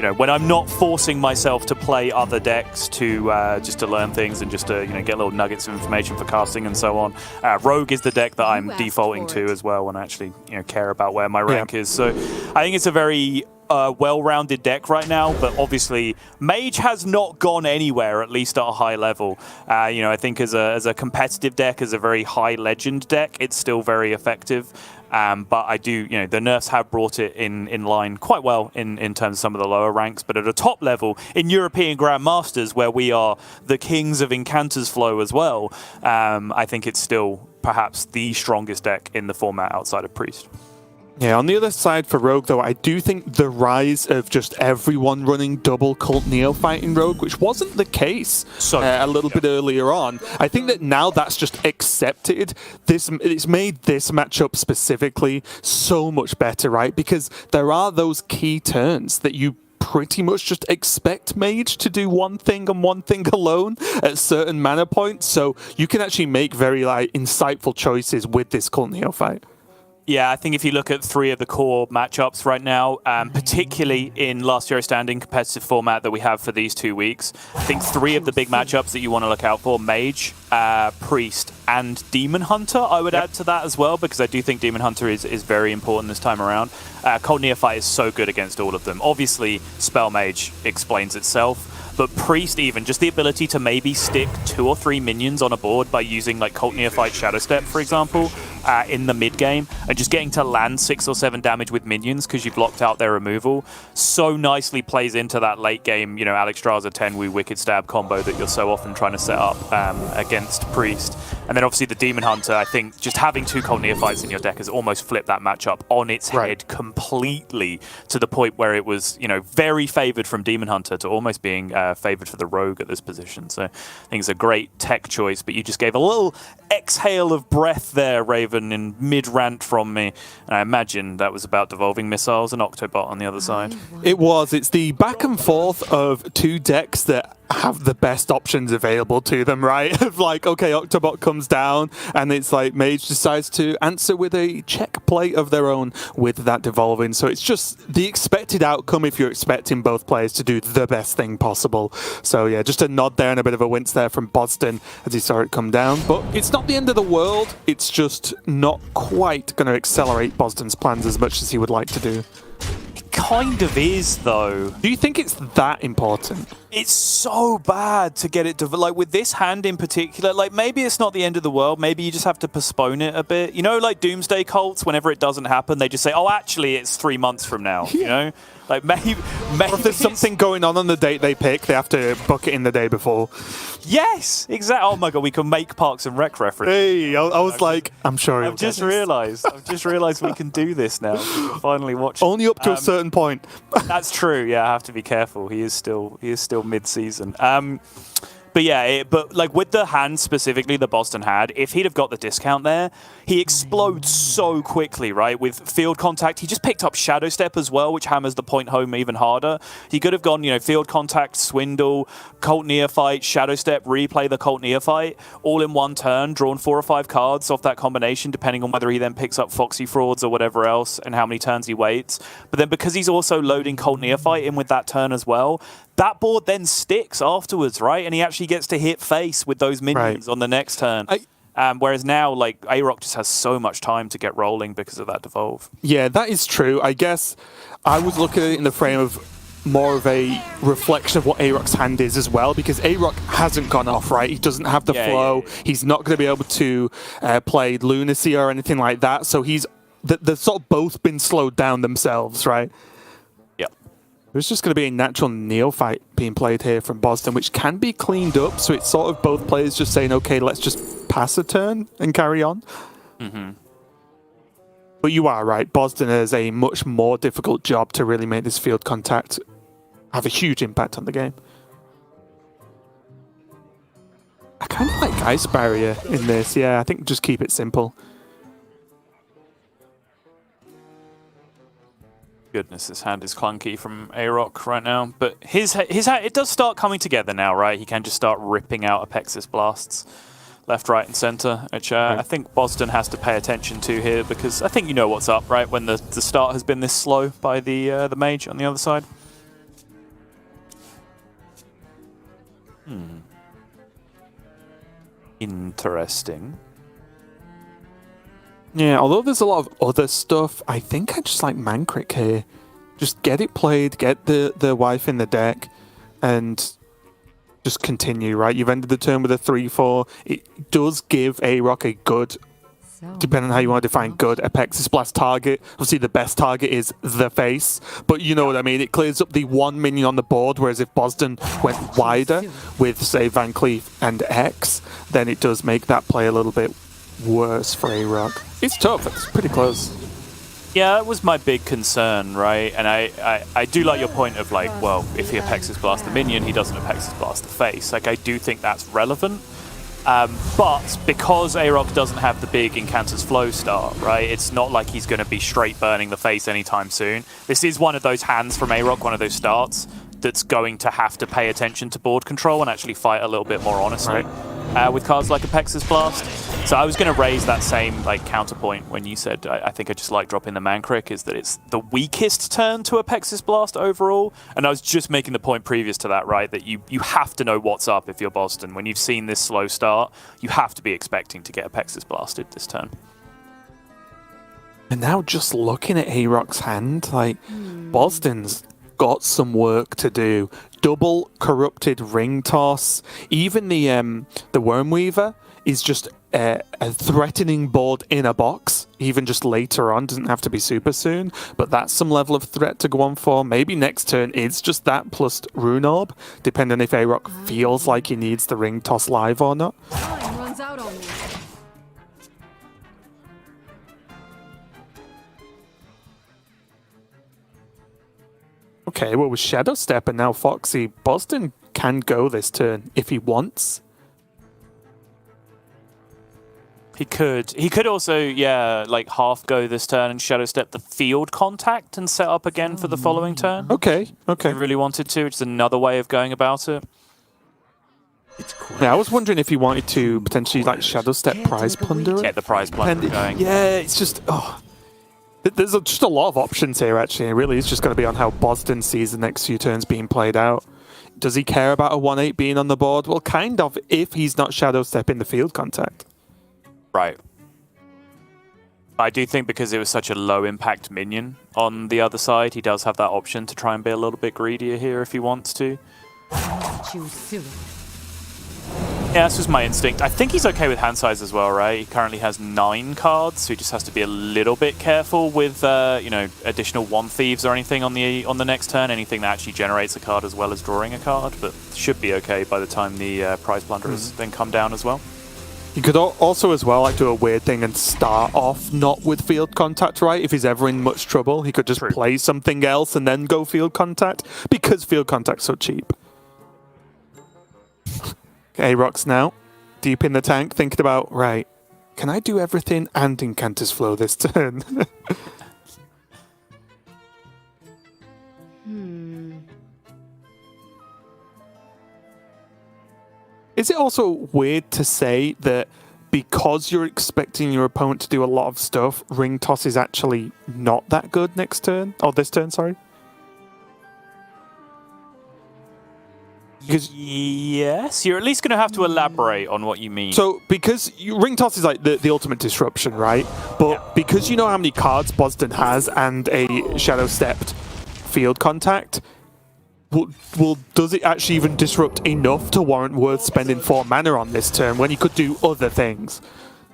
you know, when I'm not forcing myself to play other decks to just to learn things and just to, you know, get little nuggets of information for casting and so on. Rogue is the deck that I'm defaulting to as well when I actually, you know, care about where my rank is. So I think it's a very well-rounded deck right now, but obviously Mage has not gone anywhere, at least at a high level. You know, I think as a competitive deck, as a very high legend deck, it's still very effective. But I do, you know, the nerfs have brought it in line quite well in terms of some of the lower ranks. But at a top level, in European Grandmasters, where we are the kings of Incanters flow as well, I think it's still perhaps the strongest deck in the format outside of Priest. Yeah, on the other side for Rogue, though, I do think the rise of just everyone running double Cult Neophyte in Rogue, which wasn't the case a little bit earlier on, I think that now that's just accepted. It's made this matchup specifically so much better, right? Because there are those key turns that you pretty much just expect Mage to do one thing and one thing alone at certain mana points, so you can actually make very like insightful choices with this Cult Neophyte. Yeah, I think if you look at 3 of the core matchups right now, particularly in Last Hero Standing competitive format that we have for these 2 weeks, I think 3 of the big matchups that you want to look out for, Mage, Priest, and Demon Hunter, I would add to that as well, because I do think Demon Hunter is very important this time around. Cult Neophyte is so good against all of them. Obviously, Spell Mage explains itself, but Priest even, just the ability to maybe stick 2 or 3 minions on a board by using like Cult Neophyte Shadow Step, for example, in the mid game, and just getting to land 6 or 7 damage with minions because you've blocked out their removal, so nicely plays into that late game, you know, Alexstrasza 10-Woo Wicked Stab combo that you're so often trying to set up against Priest. And then obviously the Demon Hunter, I think just having 2 Cult Neophytes in your deck has almost flipped that matchup on its head completely, to the point where it was, you know, very favored from Demon Hunter to almost being favored for the Rogue at this position. So I think it's a great tech choice, but you just gave a little exhale of breath there, Raven, in mid-rant from me. And I imagine that was about devolving missiles and Octobot on the other side. It was. It's the back and forth of 2 decks that have the best options available to them, right? Of like, okay, Octobot comes down, and it's like Mage decides to answer with a check play of their own with that devolving. So it's just the expected outcome if you're expecting both players to do the best thing possible. So yeah, just a nod there and a bit of a wince there from Bozzzton as he saw it come down. But it's not the end of the world. It's just not quite going to accelerate Bozzdon's plans as much as he would like to do. Kind of is, though. Do you think it's that important? It's so bad to get it to, like, with this hand in particular, like, maybe it's not the end of the world, maybe you just have to postpone it a bit. You know, like Doomsday Cults, whenever it doesn't happen, they just say, oh, actually, it's 3 months from now, you know? Like, maybe or if there's something going on the date they pick, they have to book it in the day before. Yes, exactly. Oh my god, we can make Parks and Rec references. Hey, I was like, I'm sure I've just realised we can do this now. Finally watch. Only up to a certain point. That's true. Yeah, I have to be careful. He is still mid-season. But yeah, but like with the hand specifically that Bozzzton had, if he'd have got the discount there, he explodes so quickly, right? With field contact, he just picked up Shadow Step as well, which hammers the point home even harder. He could have gone, you know, field contact, swindle, Cult Neophyte, Shadow Step, replay the Cult Neophyte, all in one turn, drawn 4 or 5 cards off that combination, depending on whether he then picks up Foxy Frauds or whatever else and how many turns he waits. But then because he's also loading Cult Neophyte in with that turn as well, that board then sticks afterwards, right? And he actually gets to hit face with those minions on the next turn. Whereas now, like, AyRoK just has so much time to get rolling because of that devolve. Yeah, that is true. I guess I was looking at it in the frame of more of a reflection of what AyRoK's hand is as well, because AyRoK hasn't gone off, right? He doesn't have the flow. Yeah. He's not going to be able to play Lunacy or anything like that. So he's they've sort of both been slowed down themselves, right? There's just going to be a natural Neophyte being played here from Bozzzton, which can be cleaned up. So it's sort of both players just saying, okay, let's just pass a turn and carry on. But you are right. Bozzzton has a much more difficult job to really make this field contact have a huge impact on the game. I kind of like Ice Barrier in this. Yeah, I think just keep it simple. Goodness, this hand is clunky from AyRoK right now, but his hand, it does start coming together now, right? He can just start ripping out Apexis Blasts left, right, and center, which I think Bozzzton has to pay attention to here, because I think you know what's up, right? When the start has been this slow by the Mage on the other side. Interesting. Yeah, although there's a lot of other stuff, I think I just like Mankrik here. Just get it played, get the wife in the deck, and just continue, right? You've ended the turn with a 3-4. It does give AyRoK a good, depending on how you want to define good, Apexis Blast target. Obviously, the best target is the face, but you know what I mean. It clears up the 1 minion on the board, whereas if Bozzzton went wider with, say, Van Cleef and X, then it does make that play a little bit worse for AyRoK. It's tough. It's pretty close. Yeah, that was my big concern, right? And I do like your point of like, well, if he Apexis Blast the minion, he doesn't Apexis Blast the face. Like, I do think that's relevant. But because AyRoK doesn't have the big Incanter's Flow start, right, it's not like he's going to be straight burning the face anytime soon. This is one of those hands from AyRoK, one of those starts, that's going to have to pay attention to board control and actually fight a little bit more honestly. With cards like Apexis Blast. So I was going to raise that same like counterpoint when you said I think I just like dropping the Mankrik, is that it's the weakest turn to Apexis Blast overall. And I was just making the point previous to that, right, that you have to know what's up if you're Bozzzton. When you've seen this slow start, you have to be expecting to get Apexis Blasted this turn. And now just looking at AyRoK's hand, like Bozzdon's got some work to do. Double corrupted ring toss. Even the Wormweaver is just a threatening board in a box. Even just later on, doesn't have to be super soon, but that's some level of threat to go on for. Maybe next turn it's just that plus Rune Orb, depending if AyRoK feels like he needs the ring toss live or not. Time runs out on me. Okay, well with Shadow Step and now Foxy, Bozzdton can go this turn if he wants. He could also, yeah, like half go this turn and Shadow Step the field contact and set up again for the following turn. Okay. If he really wanted to, it's another way of going about it. Yeah, I was wondering if he wanted to potentially like Shadow Step Prize Plunder. Get the Prize Plunder going. Yeah, it's just, there's just a lot of options here, actually. It really is just going to be on how Bozzdton sees the next few turns being played out. Does he care about a 1-8 being on the board? Well, kind of, if he's not Shadow Stepping the field contact. Right. I do think because it was such a low-impact minion on the other side, he does have that option to try and be a little bit greedier here if he wants to. Choose soon. Yeah, this was my instinct. I think he's okay with hand size as well, right? He currently has 9 cards, so he just has to be a little bit careful with, you know, additional 1 thieves or anything on the next turn. Anything that actually generates a card as well as drawing a card, but should be okay by the time the Prize Plunderers then come down as well. You could also as well like do a weird thing and start off not with field contact, right? If he's ever in much trouble, he could just play something else and then go field contact, because field contact's so cheap. AyRoK's now deep in the tank, thinking about, right, can I do everything and Incanter's Flow this turn? Is it also weird to say that because you're expecting your opponent to do a lot of stuff, ring toss is actually not that good next turn? Or this turn, sorry? Yes, you're at least going to have to elaborate on what you mean. So, because ring toss is like the ultimate disruption, right? But because you know how many cards Bozzdton has and a Shadow Stepped field contact, well, does it actually even disrupt enough to warrant worth spending 4 mana on this turn when you could do other things?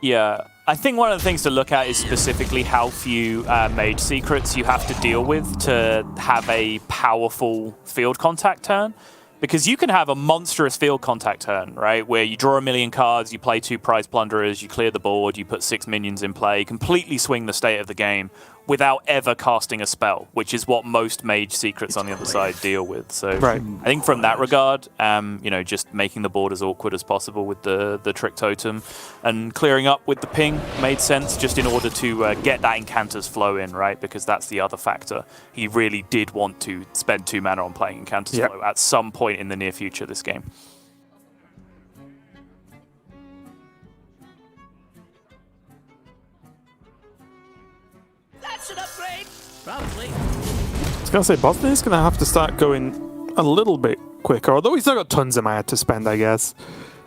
Yeah, I think one of the things to look at is specifically how few Mage secrets you have to deal with to have a powerful field contact turn. Because you can have a monstrous field contact turn, right? Where you draw 1 million cards, you play 2 Prize Plunderers, you clear the board, you put 6 minions in play, completely swing the state of the game without ever casting a spell, which is what most Mage secrets on the other side deal with. So I think from that regard, you know, just making the board as awkward as possible with the Trick Totem and clearing up with the ping made sense just in order to get that Incanter's Flow in, right? Because that's the other factor. He really did want to spend 2 mana on playing Incanter's Flow at some point in the near future this game. That's an upgrade. Probably. I was going to say, Bozzdton is going to have to start going a little bit quicker. Although he's not got tons of mana to spend, I guess.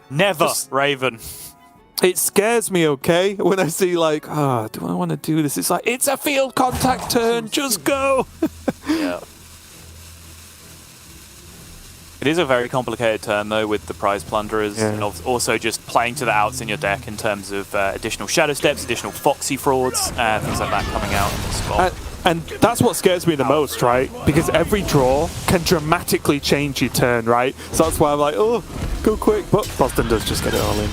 Never, Just- Raven. It scares me, okay, when I see like, oh, do I want to do this? It's like, it's a field contact turn, just go. Yeah. It is a very complicated turn, though, with the prize plunderers, and also just playing to the outs in your deck in terms of additional shadow steps, additional foxy frauds, things like that coming out in the spot. And that's what scares me the most, right? Because every draw can dramatically change your turn, right? So that's why I'm like, oh, go quick. But Bozzzton does just get it all in.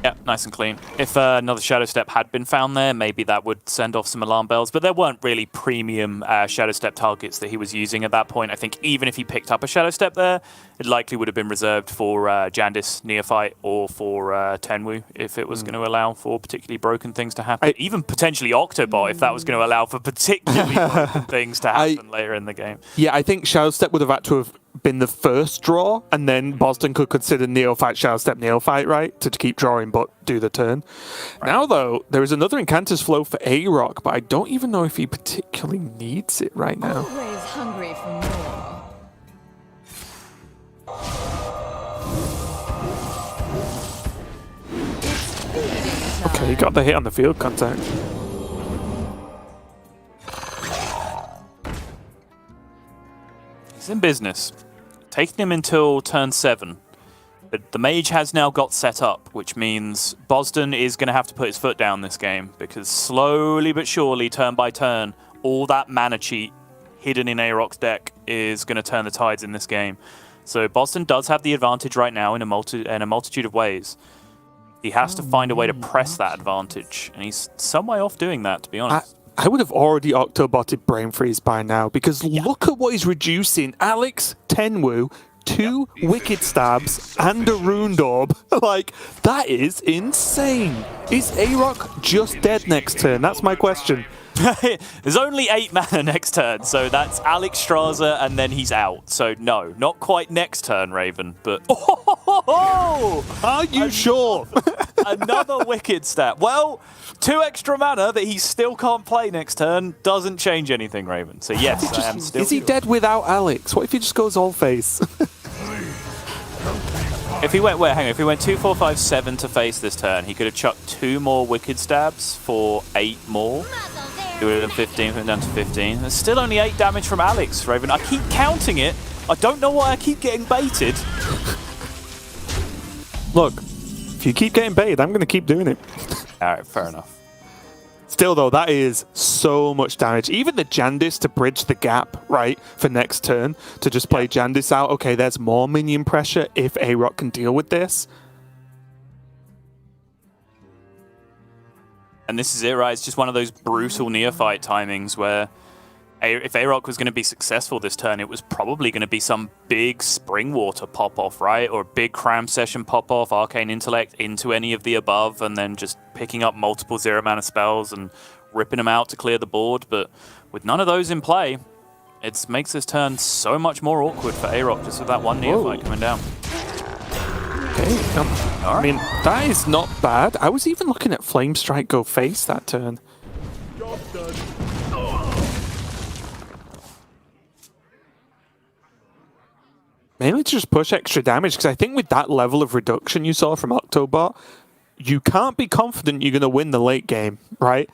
Yeah, nice and clean. If another Shadow Step had been found there, maybe that would send off some alarm bells, but there weren't really premium Shadow Step targets that he was using at that point. I think even if he picked up a Shadow Step there, it likely would have been reserved for Jandis Neophyte or for Tenwu if it was going to allow for particularly broken things to happen. Even potentially Octobot if that was going to allow for particularly broken things to happen later in the game. Yeah, I think Shadow Step would have had to have been the first draw, and then Bozzzton could consider Neophyte, Shadow Step, Neophyte, right? To keep drawing, but do the turn. Right. Now, though, there is another Incanter's Flow for AyRoK, but I don't even know if he particularly needs it right now. Always hungry for more. Okay, he got the hit on the field contact. He's in business. Taking him until turn 7. But the Mage has now got set up, which means Bozzzton is going to have to put his foot down this game, because slowly but surely, turn by turn, all that mana cheat hidden in AyRoK's deck is going to turn the tides in this game. So Bozzzton does have the advantage right now in a multitude of ways. He has to find a way to press that advantage, and he's some way off doing that, to be honest. I would have already Octobotted Brain Freeze by now, because look at what he's reducing. Alex, Tenwu, 2 Wicked Stabs, and a Runed Orb. Like, that is insane. Is AyRoK just dead next turn? That's my question. There's only 8 mana next turn, so that's Alex Straza, and then he's out. So no, not quite next turn, Raven, but... Are you sure? Another Wicked Stab. Well, 2 extra mana that he still can't play next turn doesn't change anything, Raven. So yes, I am still... Is he dead without Alex? What if he just goes all face? If he went, hang on, if he went 2, 4, 5, 7 to face this turn, he could have chucked 2 more Wicked Stabs for 8 more. He would have done 15, put him down to 15. There's still only 8 damage from Alex, Raven. I keep counting it. I don't know why I keep getting baited. Look, if you keep getting baited, I'm going to keep doing it. Alright, fair enough. Still, though, that is so much damage. Even the Jandis to bridge the gap, right, for next turn, to just play Jandis out. Okay, there's more minion pressure if AyRoK can deal with this. And this is it, right? It's just one of those brutal neophyte timings where if AyRoK was going to be successful this turn, it was probably going to be some big Spring Water pop-off, right? Or a big Cram Session pop-off, Arcane Intellect into any of the above, and then just picking up multiple 0-mana spells and ripping them out to clear the board. But with none of those in play, it makes this turn so much more awkward for AyRoK, just with that one neophyte coming down. Okay, I mean, that is not bad. I was even looking at Flame Strike go face that turn. Job done. Mainly to just push extra damage, because I think with that level of reduction you saw from Octobot, you can't be confident you're going to win the late game, right?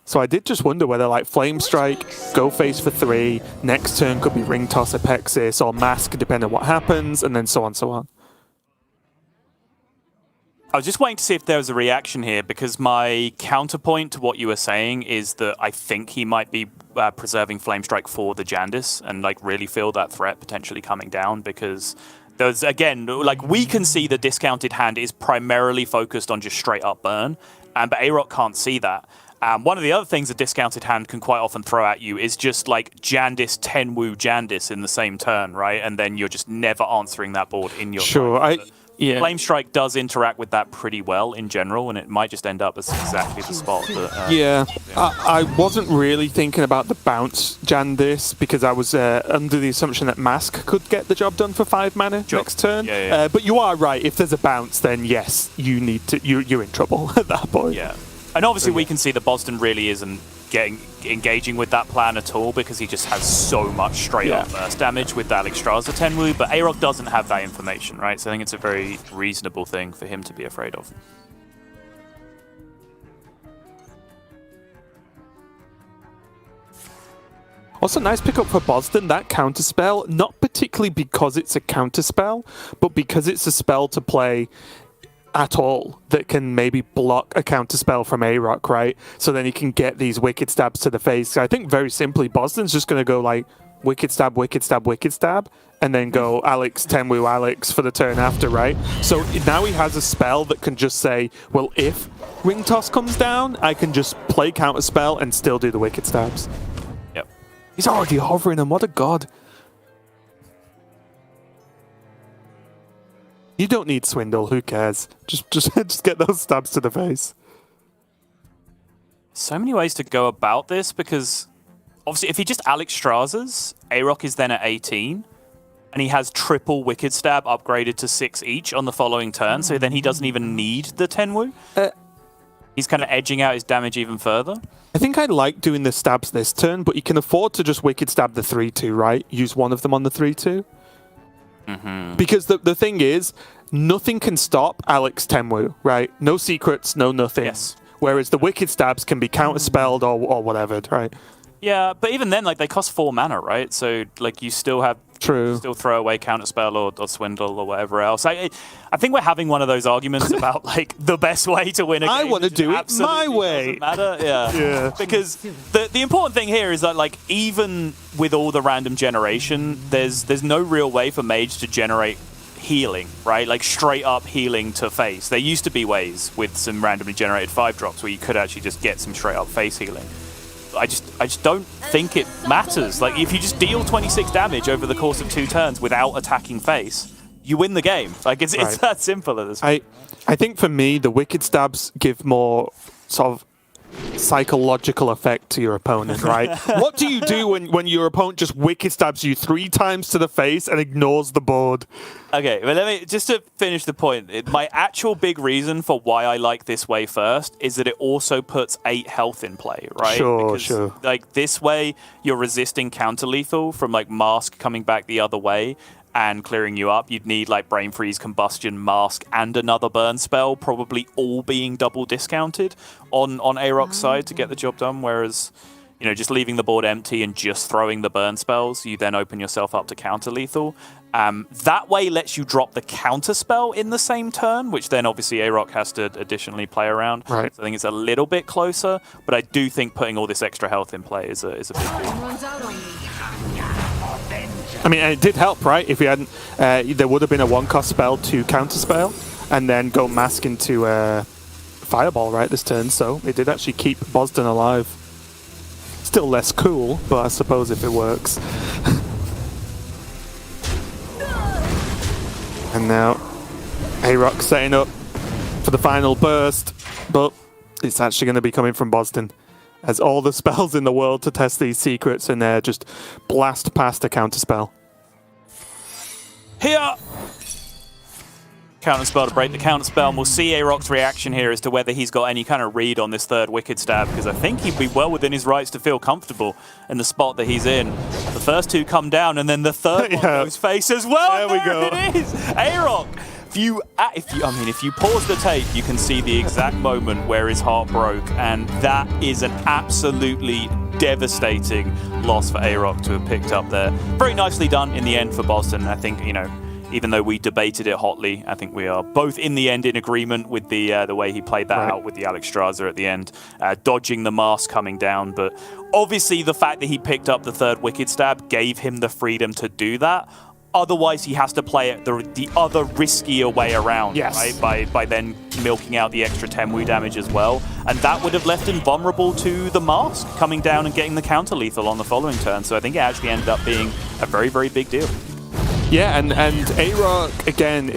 So I did just wonder whether, like, Flame Strike, go face for 3, next turn could be Ring Toss Apexis or Mask, depending on what happens, and then so on, so on. I was just waiting to see if there was a reaction here, because my counterpoint to what you were saying is that I think he might be preserving Flame Strike for the Jandis and like really feel that threat potentially coming down, because there's, again, like we can see the discounted hand is primarily focused on just straight up burn, but AyRoK can't see that. One of the other things a discounted hand can quite often throw at you is just like Jandis, Tenwu, Jandis in the same turn, right? And then you're just never answering that board in your turn. Yeah. Flame Strike does interact with that pretty well in general, and it might just end up as exactly the spot. But, I wasn't really thinking about the bounce Jandis, because I was under the assumption that Mask could get the job done for 5 mana next turn. But you are right. If there's a bounce, then yes, you need to. You're in trouble at that point. Yeah. And obviously we can see that Bozzzton really isn't engaging with that plan at all because he just has so much straight-up burst damage with the Alexstrasza Tenwu, but AyRoK doesn't have that information, right? So I think it's a very reasonable thing for him to be afraid of. Also, nice pickup for Bozzzton, that counterspell, not particularly because it's a counterspell, but because it's a spell to play at all that can maybe block a counterspell from AyRoK, right? So then he can get these wicked stabs to the face. I think very simply, Bozzzton's just going to go like wicked stab, wicked stab, wicked stab, and then go Alex, Tenwu, Alex for the turn after, right? So now he has a spell that can just say, well, if Ring Toss comes down, I can just play counterspell and still do the wicked stabs. Yep. He's already hovering him, what a god. You don't need Swindle, who cares? Just get those stabs to the face. So many ways to go about this because obviously if he just Alexstrazas, AyRoK is then at 18 and he has triple Wicked Stab upgraded to 6 each on the following turn, so then he doesn't even need the Tenwu. He's kind of edging out his damage even further. I think I like doing the stabs this turn, but you can afford to just Wicked Stab the 3-2, right? Use one of them on the 3-2. Because the thing is, nothing can stop Alex Tenwu, right? No secrets, no nothing. Yes. Whereas the Wicked Stabs can be counterspelled or whatever, right? Yeah, but even then, like, they cost 4 mana, right? So, like, you still have... True. Still throw away counterspell or swindle or whatever else. I think we're having one of those arguments about, like, the best way to win a game. I want to do it my way. Doesn't matter. Yeah. Because the important thing here is that, like, even with all the random generation, there's no real way for Mage to generate healing, right? Like straight up healing to face. There used to be ways with some randomly generated 5-drops where you could actually just get some straight up face healing. I just don't think it matters. Like if you just deal 26 damage over the course of 2 turns without attacking face, you win the game. Like it's that simple at this point. I think for me the Wicked Stabs give more sort of psychological effect to your opponent, right? What do you do when your opponent just Wicked Stabs you 3 times to the face and ignores the board? Okay, but let me just to finish the point. My actual big reason for why I like this way first is that it also puts 8 health in play, right? Sure. Like this way, you're resisting counter lethal from like Mask coming back the other way and clearing you up. You'd need like Brain Freeze, Combustion, Mask, and another burn spell, probably all being double discounted on AyRoK's side to get the job done. Whereas, you know, just leaving the board empty and just throwing the burn spells, you then open yourself up to counter lethal. That way lets you drop the counter spell in the same turn, which then obviously AyRoK has to additionally play around. Right. So I think it's a little bit closer, but I do think putting all this extra health in play is a big deal. I mean, it did help, right? If we hadn't, there would have been a 1-cost spell to counterspell, and then go Mask into Fireball, right, this turn. So it did actually keep Bozzzton alive. Still less cool, but I suppose if it works. And now AyRoK setting up for the final burst, but it's actually going to be coming from Bozzzton. As all the spells in the world to test these secrets, and just blast past a counterspell. Here! Counterspell to break the counterspell, and we'll see AyRoK's reaction here as to whether he's got any kind of read on this third Wicked Stab, because I think he'd be well within his rights to feel comfortable in the spot that he's in. The first 2 come down, and then the third one goes face as well. There we go. It is! AyRoK! If you pause the tape, you can see the exact moment where his heart broke, and that is an absolutely devastating loss for AyRoK to have picked up there. Very nicely done in the end for Bozzzton. I think, you know, even though we debated it hotly, I think we are both in the end in agreement with the way he played that out with the Alexstrasza at the end, dodging the Mask coming down. But obviously the fact that he picked up the third Wicked Stab gave him the freedom to do that. Otherwise, he has to play it the other riskier way around, right? By then milking out the extra Tenwu damage as well. And that would have left him vulnerable to the Mask coming down and getting the counter-lethal on the following turn. So I think it actually ended up being a very, very big deal. Yeah, and AyRoK, again,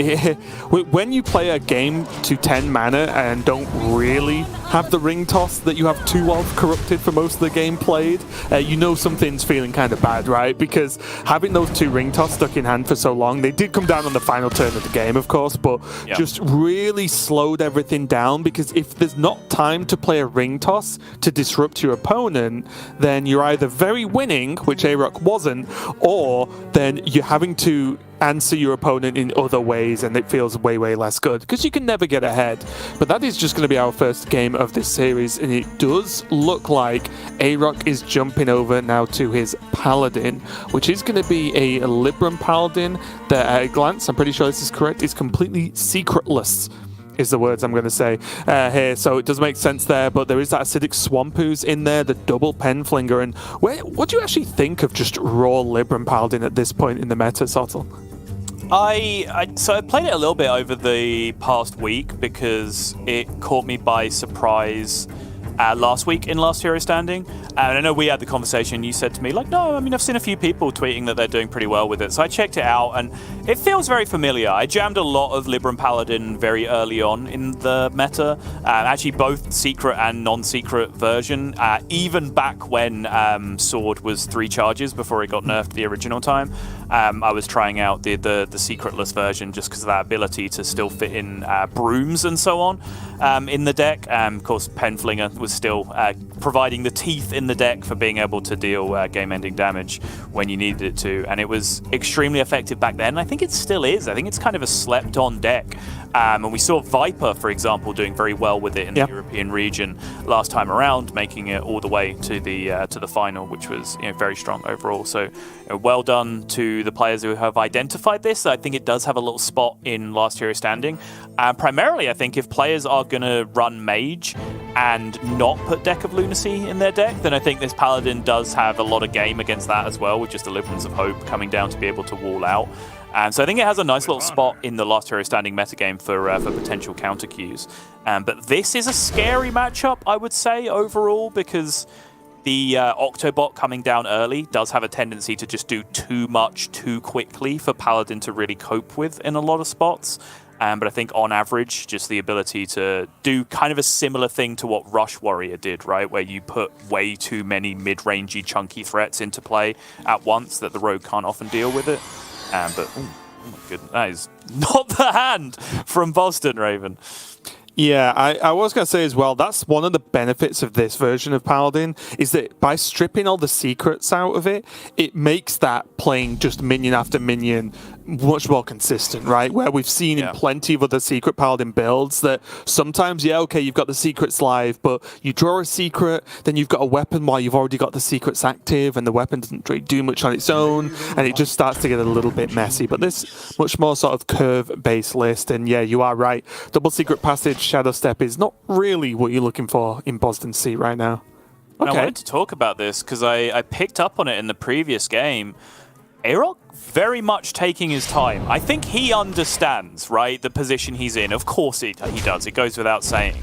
when you play a game to 10 mana and don't really have the ring toss that you have 2 of corrupted for most of the game played, you know something's feeling kind of bad, right? Because having those 2 ring toss stuck in hand for so long, they did come down on the final turn of the game, of course, but just really slowed everything down, because if there's not time to play a ring toss to disrupt your opponent, then you're either very winning, which AyRoK wasn't, or then you're having to answer your opponent in other ways, and it feels way, way less good, because you can never get ahead. But that is just going to be our first game of this series, and it does look like AyRoK is jumping over now to his Paladin, which is going to be a Libram Paladin that, at a glance, I'm pretty sure this is correct, is completely secretless, is the words I'm going to say here. So it does make sense there, but there is that Acidic Swamp Ooze in there, the double Penflinger, and what do you actually think of just raw Libram Paladin at this point in the meta, Sottle? So I played it a little bit over the past week because it caught me by surprise last week in Last Hero Standing. And I know we had the conversation, you said to me, like, no, I mean, I've seen a few people tweeting that they're doing pretty well with it. So I checked it out, and it feels very familiar. I jammed a lot of Libram Paladin very early on in the meta, actually both secret and non-secret version, even back when Sword was 3 charges before it got nerfed the original time. I was trying out the secretless version just because of that ability to still fit in brooms and so on in the deck. Of course, Penflinger was still providing the teeth in the deck for being able to deal game-ending damage when you needed it to, and it was extremely effective back then. I think it still is. I think it's kind of a slept-on deck. And we saw Viper, for example, doing very well with it in the European region last time around, making it all the way to the final, which was very strong overall. So well done to the players who have identified this. I think it does have a little spot in Last Hero Standing. Primarily, I think if players are going to run Mage and not put Deck of Lunacy in their deck, then I think this Paladin does have a lot of game against that as well, with just Deliverance of Hope coming down to be able to wall out. So I think it has a nice little spot in the Last Hero Standing metagame for potential counter queues. But this is a scary matchup, I would say, overall, because the Octobot coming down early does have a tendency to just do too much too quickly for Paladin to really cope with in a lot of spots. But I think on average, just the ability to do kind of a similar thing to what Rush Warrior did, right? Where you put way too many mid-rangey, chunky threats into play at once that the Rogue can't often deal with it. But, oh my goodness, that is not the hand from Bozzdton, Raven. Yeah, I was going to say as well, that's one of the benefits of this version of Paladin, is that by stripping all the secrets out of it, it makes that playing just minion after minion much more consistent, right? Where we've seen in plenty of other secret Paladin builds that sometimes, okay, you've got the secrets live, but you draw a secret, then you've got a weapon while you've already got the secrets active, and the weapon doesn't really do much on its own, and it just starts to get a little bit messy. But this much more sort of curve-based list, and yeah, you are right. Double Secret Passage, Shadow Step is not really what you're looking for in Bozzdton Seat right now. Okay. I wanted to talk about this because I picked up on it in the previous game. AyRoK very much taking his time. I think he understands, right, the position he's in. Of course he does. It goes without saying.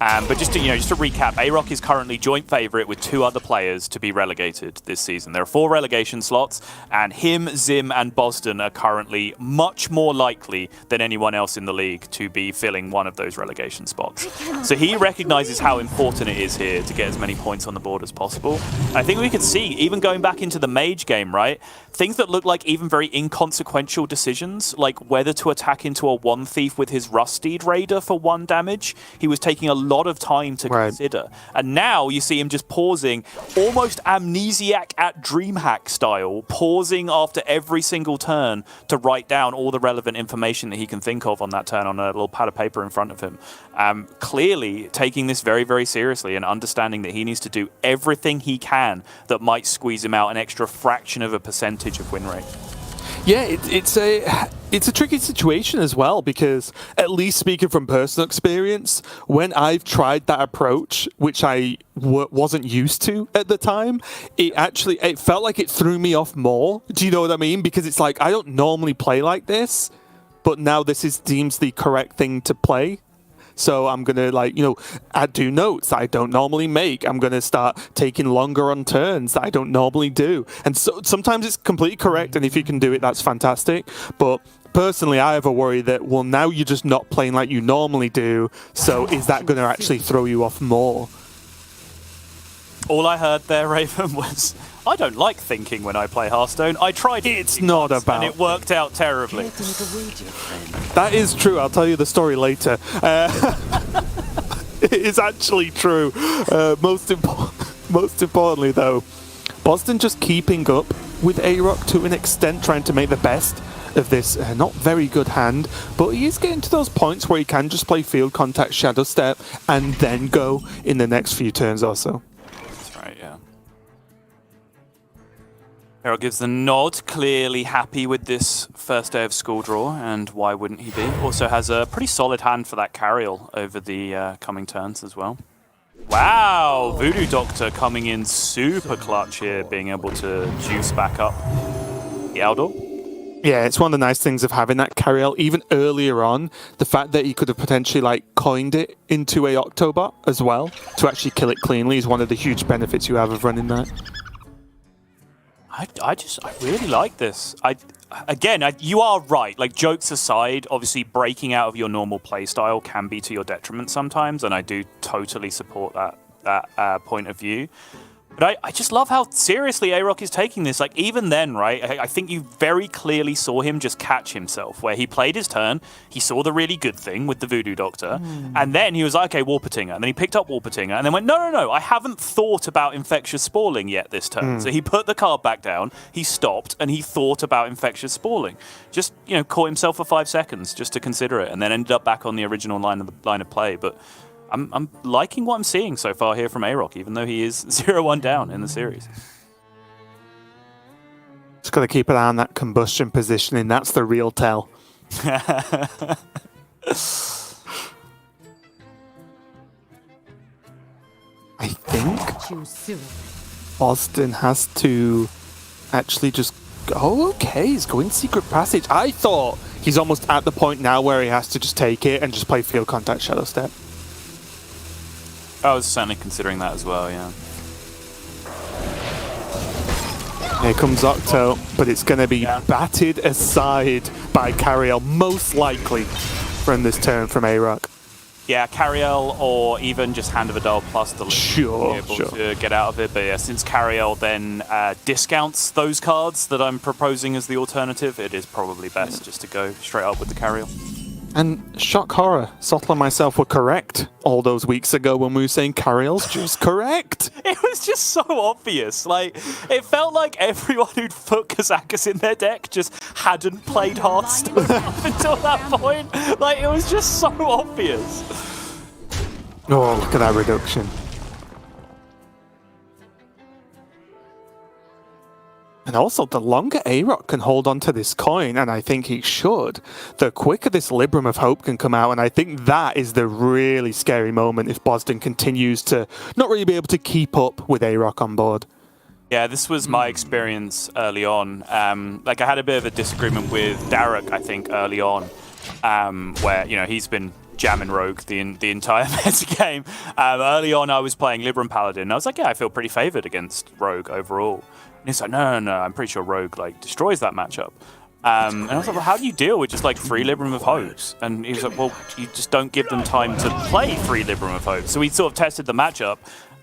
But just to recap, AyRoK is currently joint favourite with 2 other players to be relegated this season. There are 4 relegation slots, and him, Zim, and Bozzdton are currently much more likely than anyone else in the league to be filling one of those relegation spots. So he recognises how important it is here to get as many points on the board as possible. I think we could see, even going back into the Mage game, right, things that look like even very inconsequential decisions, like whether to attack into a 1-Thief with his Rusted Raider for 1 damage. He was taking a lot of time to consider. And now you see him just pausing, almost amnesiac at DreamHack style, pausing after every single turn to write down all the relevant information that he can think of on that turn on a little pad of paper in front of him. Clearly taking this very, very seriously and understanding that he needs to do everything he can that might squeeze him out an extra fraction of a percentage of win rate. Yeah, it's a tricky situation as well, because at least speaking from personal experience, when I've tried that approach, which I wasn't used to at the time, it felt like it threw me off more. Do you know what I mean? Because it's like, I don't normally play like this, but now this deems the correct thing to play. So I'm going to, like, do notes that I don't normally make. I'm going to start taking longer on turns that I don't normally do. And so sometimes it's completely correct, and if you can do it, that's fantastic. But personally, I have a worry that, well, now you're just not playing like you normally do, so is that going to actually throw you off more? All I heard there, Raven, was, I don't like thinking when I play Hearthstone. I tried it. It's not about... And it worked out terribly. That is true. I'll tell you the story later. It is actually true. Most importantly, though, Bozzzton just keeping up with AyRoK to an extent, trying to make the best of this not very good hand, but he is getting to those points where he can just play field contact Shadow Step and then go in the next few turns or so. Right, yeah. AyRoK gives the nod, clearly happy with this first day of school draw, and why wouldn't he be? Also has a pretty solid hand for that carriel over the coming turns as well. Wow, Voodoo Doctor coming in super clutch here, being able to juice back up the Aldor. Yeah, it's one of the nice things of having that carriel. Even earlier on, the fact that he could have potentially coined it into a Octobot as well to actually kill it cleanly is one of the huge benefits you have of running that. I really like this. You are right. Like, jokes aside, obviously breaking out of your normal playstyle can be to your detriment sometimes, and I do totally support that point of view. But I just love how seriously AyRoK is taking this. Like, even then, right, I think you very clearly saw him just catch himself, where he played his turn, he saw the really good thing with the Voodoo Doctor, and then he was like, okay, Warpatinger. And then he picked up Warpatinger, and then went, no, I haven't thought about Infectious Spalling yet this turn. So he put the card back down, he stopped, and he thought about Infectious Spalling. Just, caught himself for 5 seconds just to consider it, and then ended up back on the original line of play. But I'm liking what I'm seeing so far here from AyRoK, even though he is 0-1 down in the series. Just got to keep an eye on that combustion positioning. That's the real tell. I think Bozzzton has to actually just... Oh, okay, he's going Secret Passage. I thought he's almost at the point now where he has to just take it and just play Field Contact Shadow Step. I was certainly considering that as well, yeah. Here comes Octo, but it's going to be batted aside by Carriel, most likely, from this turn from AyRoK. Yeah, Carriel or even just Hand of Adal plus the sure to get out of it. But yeah, since Carriel then discounts those cards that I'm proposing as the alternative, it is probably best just to go straight up with the Carriel. And shock horror, Sottle and myself were correct all those weeks ago when we were saying Carriel's just correct. It was just so obvious. Like, it felt like everyone who'd put Kazakus in their deck just hadn't played Hearthstone up until that point. Like, it was just so obvious. Oh, look at that reduction. And also, the longer AyRoK can hold on to this coin, and I think he should, the quicker this Libram of Hope can come out, and I think that is the really scary moment if Bozzzton continues to not really be able to keep up with AyRoK on board. Yeah, this was my experience early on. I had a bit of a disagreement with Darek, I think, early on, where, he's been jamming Rogue the entire meta game. Early on, I was playing Libram Paladin, and I was like, yeah, I feel pretty favored against Rogue overall. And he's like, no, I'm pretty sure Rogue destroys that matchup. And I was like, well, how do you deal with just 3 Libram of Hopes? And he was like, well, you just don't give them time to play 3 Libram of Hopes. So we sort of tested the matchup,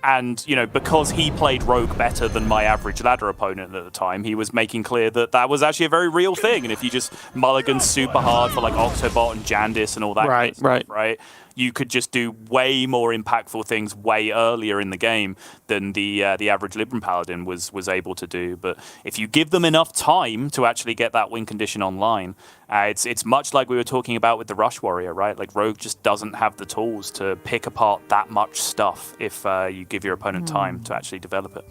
and because he played Rogue better than my average ladder opponent at the time, he was making clear that that was actually a very real thing. And if you just mulligan super hard for Octobot and Jandis and all that kind of stuff, right? You could just do way more impactful things way earlier in the game than the average Libram Paladin was able to do. But if you give them enough time to actually get that win condition online, it's much like we were talking about with the Rush Warrior, right? Like, Rogue just doesn't have the tools to pick apart that much stuff if you give your opponent time to actually develop it.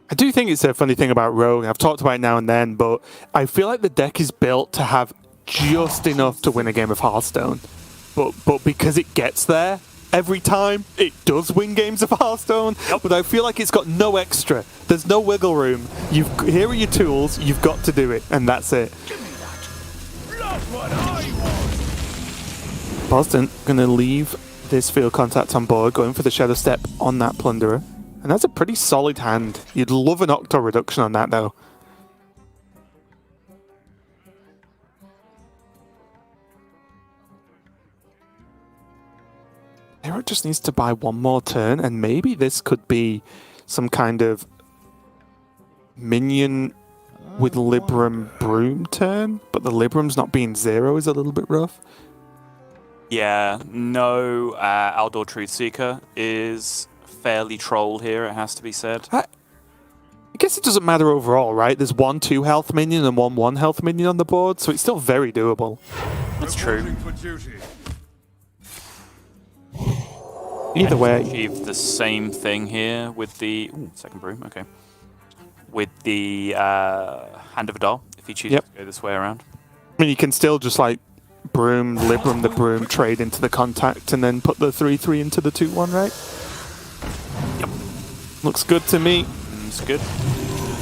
I do think it's a funny thing about Rogue. I've talked about it now and then, but I feel like the deck is built to have just enough to win a game of Hearthstone, but because it gets there every time, it does win games of Hearthstone. But I feel like it's got no extra. There's no wiggle room. Here are your tools. You've got to do it, and that's it. Give me that. Not what I want. Bozzzton going to leave this field contact on board, going for the Shadow Step on that Plunderer. And that's a pretty solid hand. You'd love an Octo reduction on that, though. AyRoK just needs to buy one more turn, and maybe this could be some kind of minion with Libram Broom turn, but the Libram's not being 0 is a little bit rough. Yeah, no Outdoor Truthseeker is fairly troll here, it has to be said. I guess it doesn't matter overall, right? There's one 2 health minion and one 1 health minion on the board, so it's still very doable. That's true. Either way. Achieve the same thing here with the... Ooh, second broom, okay. With the Hand of a Doll, if he chooses to go this way around. I mean, you can still just like broom, Libram the broom, trade into the contact, and then put the 3/3 into the 2/1, right? Yep. Looks good to me. It's good.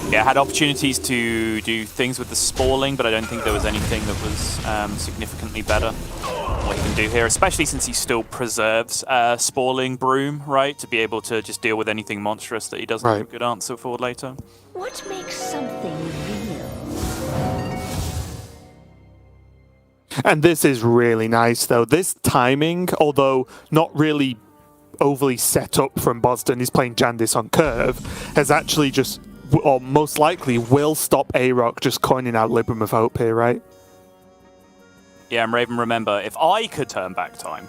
Yeah, had opportunities to do things with the spalling, but I don't think there was anything that was significantly better what he can do here, especially since he still preserves spalling broom, right? To be able to just deal with anything monstrous that he doesn't have a good answer for later. What makes something real? And this is really nice, though. This timing, although not really overly set up from Bozzzton, he's playing Jandis on curve, has actually just, or most likely will stop AyRoK just coining out Libram of Hope here, right? Yeah, and Raven, remember, if I could turn back time,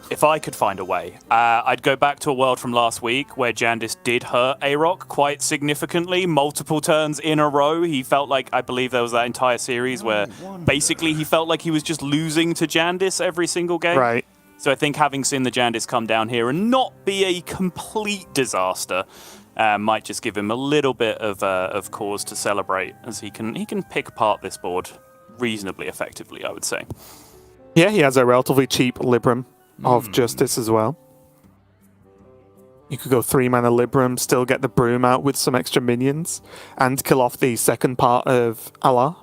if I could find a way, I'd go back to a world from last week where Jandis did hurt AyRoK quite significantly, multiple turns in a row. He felt like, I believe there was that entire series where basically he felt like he was just losing to Jandis every single game. Right. So I think having seen the Jandis come down here and not be a complete disaster might just give him a little bit of cause to celebrate, as he can pick apart this board reasonably effectively, I would say. Yeah, he has a relatively cheap Libram of Justice as well. You could go 3-mana Libram, still get the broom out with some extra minions, and kill off the second part of Allah.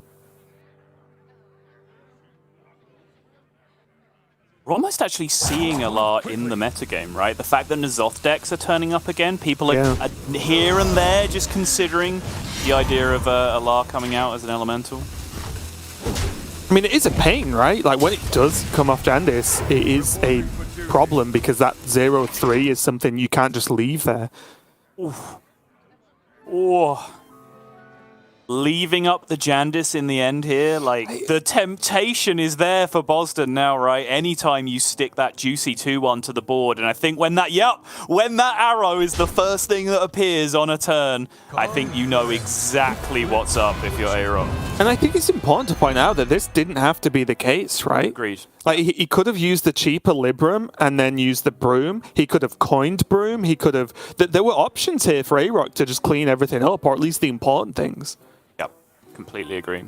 We're almost actually seeing Allah in the metagame, right? The fact that N'Zoth decks are turning up again, people are here and there just considering the idea of Allah coming out as an elemental. I mean, it is a pain, right? Like, when it does come off Jandis, it is a problem because that 0/3 is something you can't just leave there. Oof. Oh. Leaving up the Jandis in the end here, like, the temptation is there for Bozzzton now, right? Anytime you stick that juicy 2/1 to the board, and I think when that arrow is the first thing that appears on a turn, I think you know exactly what's up if you're AyRoK. And I think it's important to point out that this didn't have to be the case, right? Agreed. Like, he could have used the cheaper Libram and then used the broom. He could have coined broom. He could have... There were options here for AyRoK to just clean everything up, or at least the important things. Completely agree.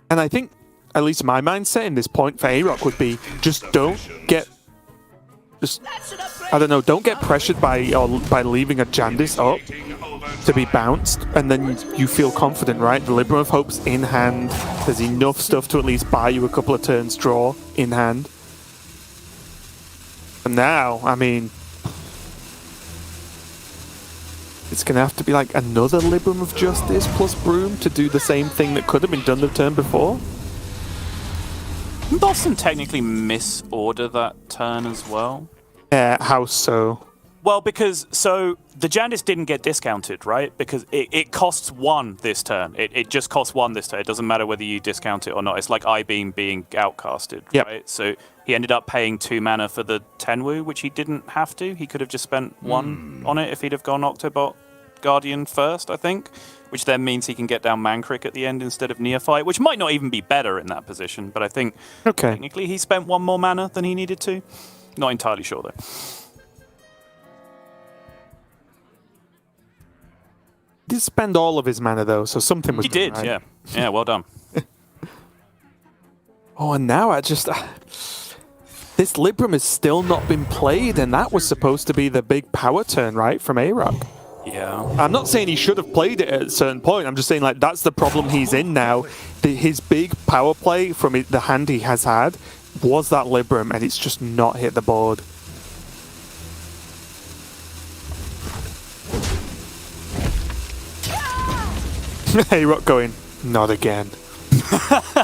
And I think, at least my mindset in this point for AyRoK would be, just don't get... I don't know, don't get pressured by leaving a Jandis up to be bounced, and then you feel confident, right? The Libram of Hope's in hand. There's enough stuff to at least buy you a couple of turns draw in hand. And now, I mean... It's going to have to be like another Libram of Justice plus Broom to do the same thing that could have been done the turn before. Didn't Bozzzton technically misorder that turn as well? How so? Well, because, so, the Jandis didn't get discounted, right? Because it costs 1 this turn. It just costs 1 this turn. It doesn't matter whether you discount it or not. It's like I-Beam being outcasted, right? So he ended up paying 2 mana for the Tenwu, which he didn't have to. He could have just spent 1 on it if he'd have gone Octobot Guardian first, I think. Which then means he can get down Mankrik at the end instead of Neophyte, which might not even be better in that position. But I think technically he spent 1 more mana than he needed to. Not entirely sure, though. He did spend all of his mana, though, so something was He did, right. yeah. Yeah, well done. Oh, and now I just... this Libram has still not been played, and that was supposed to be the big power turn, right, from AyRoK? Yeah. I'm not saying he should have played it at a certain point. I'm just saying, like, that's the problem he's in now. His big power play from the hand he has had was that Libram, and it's just not hit the board. AyRoK going, not again.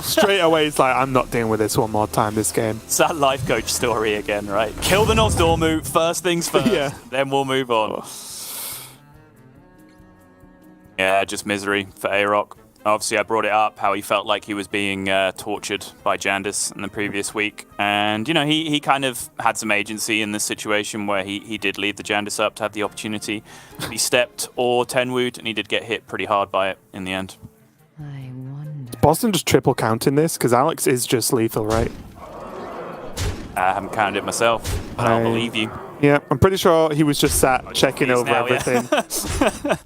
Straight away, it's like, I'm not dealing with this one more time this game. It's that life coach story again, right? Kill the Nozdormu, first things first, then we'll move on. Yeah, just misery for AyRoK. Obviously, I brought it up, how he felt like he was being tortured by Jandice in the previous week. And, you know, he kind of had some agency in this situation where he did leave the Jandice up to have the opportunity to be stepped or 10-wooed, and he did get hit pretty hard by it in the end. I wonder. Is Bozzzton just triple counting this? Because Alex is just lethal, right? I haven't counted it myself, but I'll believe you. Yeah, I'm pretty sure he was just sat checking over everything. Yeah.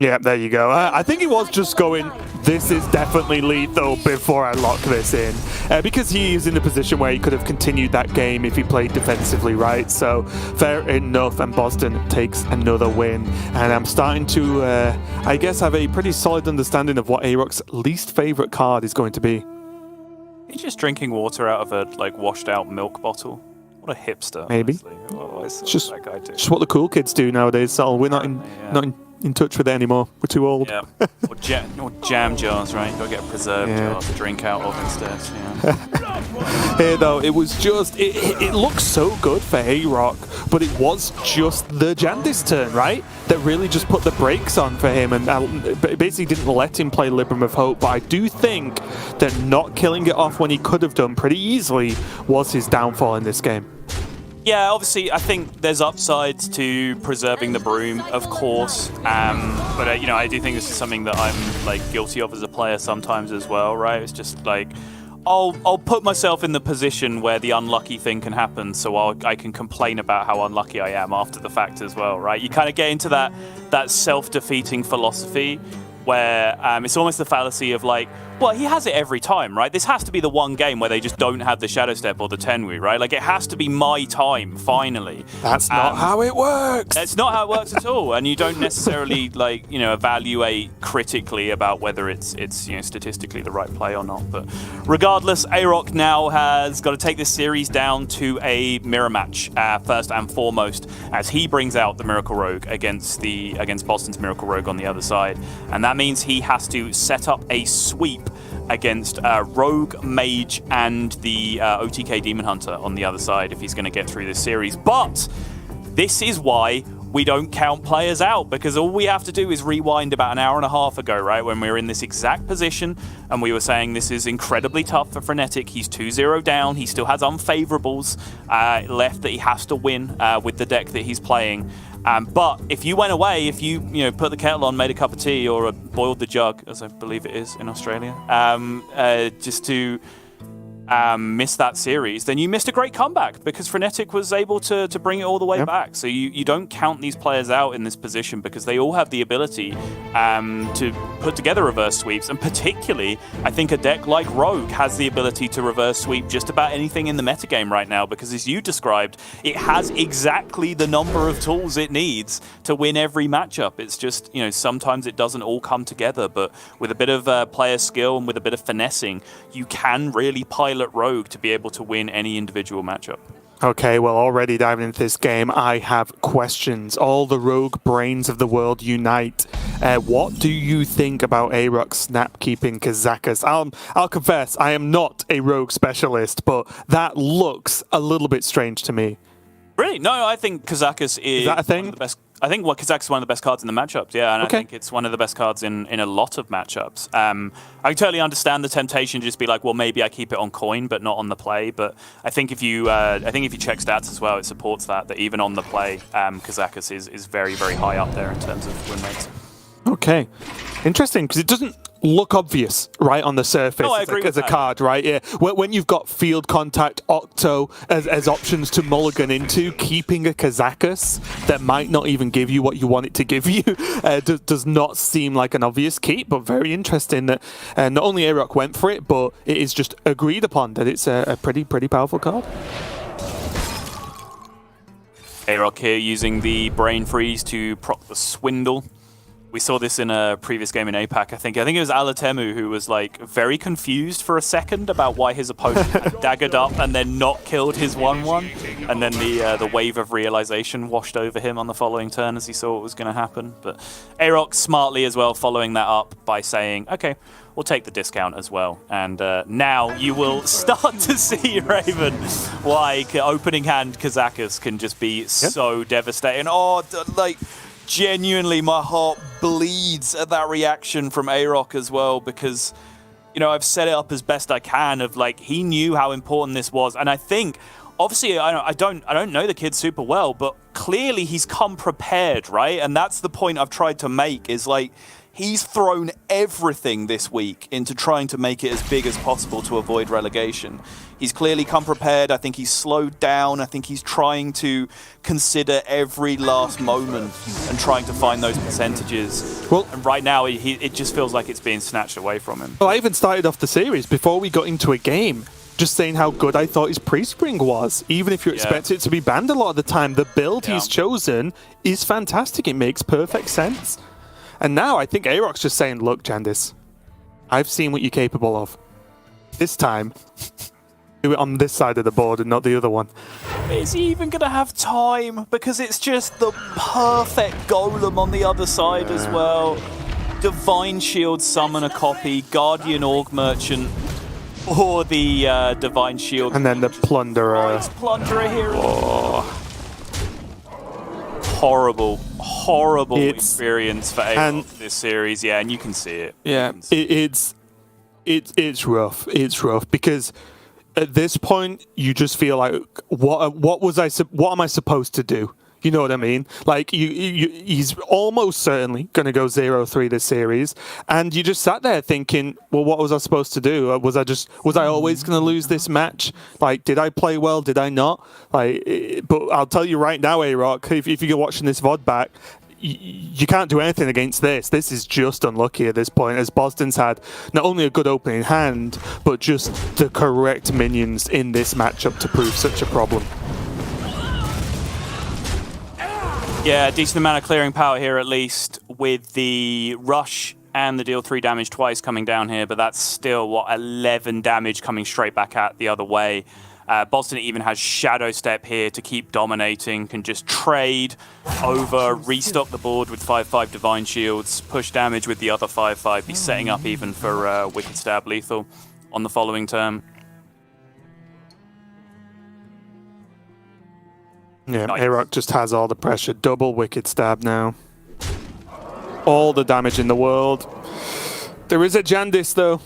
Yeah, there you go. I think he was just going, this is definitely lethal before I lock this in. Because he is in a position where he could have continued that game if he played defensively, right? So, fair enough, and Bozzzton takes another win. And I'm starting to, I guess, have a pretty solid understanding of what AyRoK's least favorite card is going to be. He's just drinking water out of a, like, washed-out milk bottle. What a hipster. Maybe. It's just that guy do? Just what the cool kids do nowadays, so we're not in touch with it anymore. We're too old. Yeah. Or jam jars, right? Gotta get a preserved jar to drink out of instead. Yeah. Here though, it was just it looks so good for AyRoK, but it was just the Jandice turn, right? That really just put the brakes on for him and basically didn't let him play Libram of Hope. But I do think that not killing it off when he could have done pretty easily was his downfall in this game. Yeah, obviously, I think there's upsides to preserving the broom, of course. But you know, I do think this is something that I'm like guilty of as a player sometimes as well, right? It's just like I'll put myself in the position where the unlucky thing can happen, so I can complain about how unlucky I am after the fact as well, right? You kind of get into that self-defeating philosophy where it's almost the fallacy of like, well, he has it every time, right? This has to be the one game where they just don't have the Shadow Step or the Tenwu, right? Like, it has to be my time, finally. That's not how it works. It's not how it works at all. And you don't necessarily, like, you know, evaluate critically about whether it's you know, statistically the right play or not. But regardless, AyRoK now has got to take this series down to a mirror match, first and foremost, as he brings out the Miracle Rogue against Bozzzton's Miracle Rogue on the other side. And that means he has to set up a sweep against Rogue, Mage, and the OTK Demon Hunter on the other side if he's going to get through this series. But this is why we don't count players out, because all we have to do is rewind about an hour and a half ago, right, when we were in this exact position and we were saying this is incredibly tough for Fnatic. He's 2-0 down. He still has unfavorables left that he has to win with the deck that he's playing. But if you went away, if you put the kettle on, made a cup of tea, or boiled the jug, as I believe it is in Australia, just to miss that series, then you missed a great comeback, because Fnatic was able to bring it all the way back. So you don't count these players out in this position, because they all have the ability to put together reverse sweeps, and particularly I think a deck like Rogue has the ability to reverse sweep just about anything in the metagame right now, because as you described, it has exactly the number of tools it needs to win every matchup. It's just, you know, sometimes it doesn't all come together, but with a bit of player skill and with a bit of finessing, you can really pilot Rogue to be able to win any individual matchup. Okay, well, already diving into this game, I have questions. All the Rogue brains of the world unite. What do you think about AyRoK's snap-keeping Kazakus? I'll confess, I am not a Rogue specialist, but that looks a little bit strange to me. Really? No, I think Kazakus is that a thing? one of the best. I think Kazakus is one of the best cards in the matchups, yeah, and I think it's one of the best cards in a lot of matchups. I totally understand the temptation to just be like, well, maybe I keep it on coin, but not on the play. But I think if you check stats as well, it supports that even on the play, Kazakus is very, very high up there in terms of win rates. Okay, interesting, because it doesn't look obvious, right, on the surface. No, I agree as a card, right? Yeah. When you've got Field Contact, Octo as options to mulligan into, keeping a Kazakus that might not even give you what you want it to give you does not seem like an obvious keep, but very interesting that not only AyRoK went for it, but it is just agreed upon that it's a pretty powerful card. AyRoK here using the Brain Freeze to proc the Swindle. We saw this in a previous game in APAC, I think. I think it was Alatemu who was like very confused for a second about why his opponent had daggered up and then not killed his 1-1. And then the wave of realization washed over him on the following turn as he saw what was going to happen. But AyRoK smartly as well following that up by saying, okay, we'll take the discount as well. And now you will start to see, Raven, why opening hand Kazakus can just be so devastating. Oh, like... Genuinely, my heart bleeds at that reaction from AyRoK as well because, you know, I've set it up as best I can of like he knew how important this was, and I think obviously I don't know the kid super well, but clearly he's come prepared, right? And that's the point I've tried to make is like he's thrown everything this week into trying to make it as big as possible to avoid relegation. He's clearly come prepared. I think he's slowed down. I think he's trying to consider every last moment and trying to find those percentages. Well, and right now, it just feels like it's being snatched away from him. Well, I even started off the series before we got into a game, just saying how good I thought his pre-spring was. Even if you expect it to be banned a lot of the time, the build he's chosen is fantastic. It makes perfect sense. And now I think AyRoK's just saying, look, Jandis, I've seen what you're capable of. This time... do it on this side of the board and not the other one. Is he even going to have time? Because it's just the perfect golem on the other side as well. Divine Shield summon a copy, Guardian Org Merchant, or the Divine Shield. And then the Plunderer. Plunderer here. Oh. Horrible experience for AyRoK this series. Yeah, and you can see it. Yeah, it's rough. It's rough because... at this point, you just feel like, what am I supposed to do? You know what I mean? Like, he's almost certainly going to go 0-3 this series, and you just sat there thinking, well, what was I supposed to do? Was I always going to lose this match? Like, did I play well? Did I not? Like, but I'll tell you right now, AyRoK, if you're watching this VOD back, you can't do anything against this. This is just unlucky at this point, as Bozzzton's had not only a good opening hand, but just the correct minions in this matchup to prove such a problem. Yeah, decent amount of clearing power here at least, with the rush and the deal 3 damage twice coming down here, but that's still, 11 damage coming straight back out the other way. Bozzzton even has Shadow Step here to keep dominating, can just trade over, restock the board with 5/5 Divine Shields, push damage with the other 5/5, be setting up even for Wicked Stab lethal on the following turn. Yeah, nice. AyRoK just has all the pressure, double Wicked Stab now. All the damage in the world. There is a Jandis though.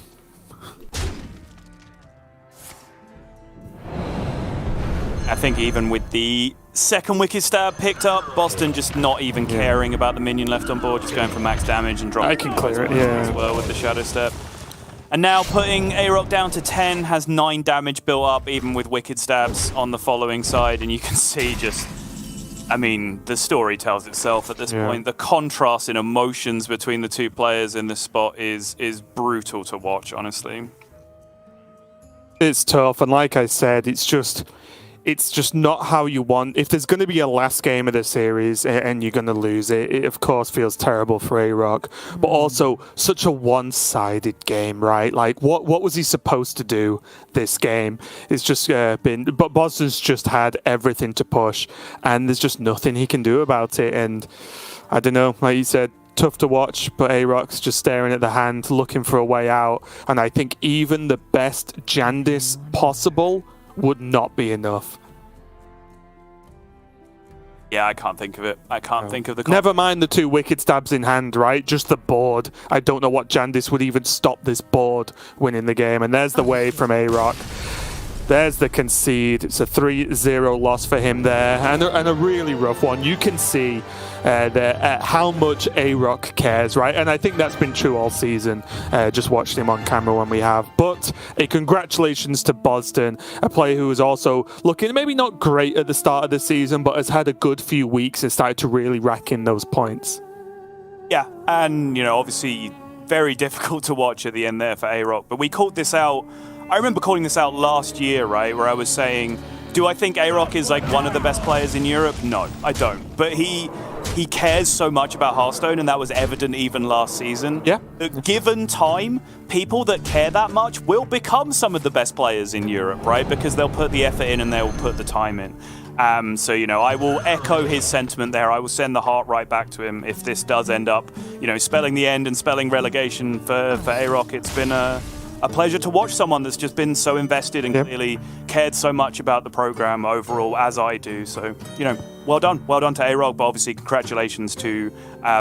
I think even with the second Wicked Stab picked up, Bozzzton just not even caring about the minion left on board, just going for max damage and dropping. I can clear it, yeah. As well with the Shadow Step. And now putting AyRoK down to 10, has 9 damage built up, even with Wicked Stabs on the following side, and you can see just, I mean, the story tells itself at this point. The contrast in emotions between the two players in this spot is brutal to watch, honestly. It's tough, and like I said, it's just not how you want. If there's going to be a last game of the series and you're going to lose it, it of course feels terrible for AyRoK, but also such a one-sided game, right? Like, what was he supposed to do this game? It's just been... But Bozzzton's just had everything to push, and there's just nothing he can do about it, and I don't know, like you said, tough to watch, but AyRoK's just staring at the hand, looking for a way out, and I think even the best Jandis possible would not be enough. Yeah, I can't think of it. I can't think of the... Never mind the 2 Wicked Stabs in hand, right? Just the board. I don't know what Jandis would even stop this board winning the game. And there's the wave from AyRoK. There's the concede. It's a 3-0 loss for him there, and a really rough one. You can see how much AyRoK cares, right? And I think that's been true all season. Just watched him on camera when we have. But a congratulations to Bozzzton, a player who was also looking maybe not great at the start of the season, but has had a good few weeks and started to really rack in those points. Yeah, and, you know, obviously very difficult to watch at the end there for AyRoK. But we called this out... I remember calling this out last year, right, where I was saying Do I think AyRoK is like one of the best players in Europe? No, I don't. But he cares so much about Hearthstone, and that was evident even last season. Yeah. Given time, people that care that much will become some of the best players in Europe, right? Because they'll put the effort in and they'll put the time in. So, you know, I will echo his sentiment there. I will send the heart right back to him if this does end up, you know, spelling the end and spelling relegation for AyRoK. It's been a pleasure to watch someone that's just been so invested and clearly cared so much about the program overall, as I do. So, you know, well done to AyRoK, but obviously congratulations to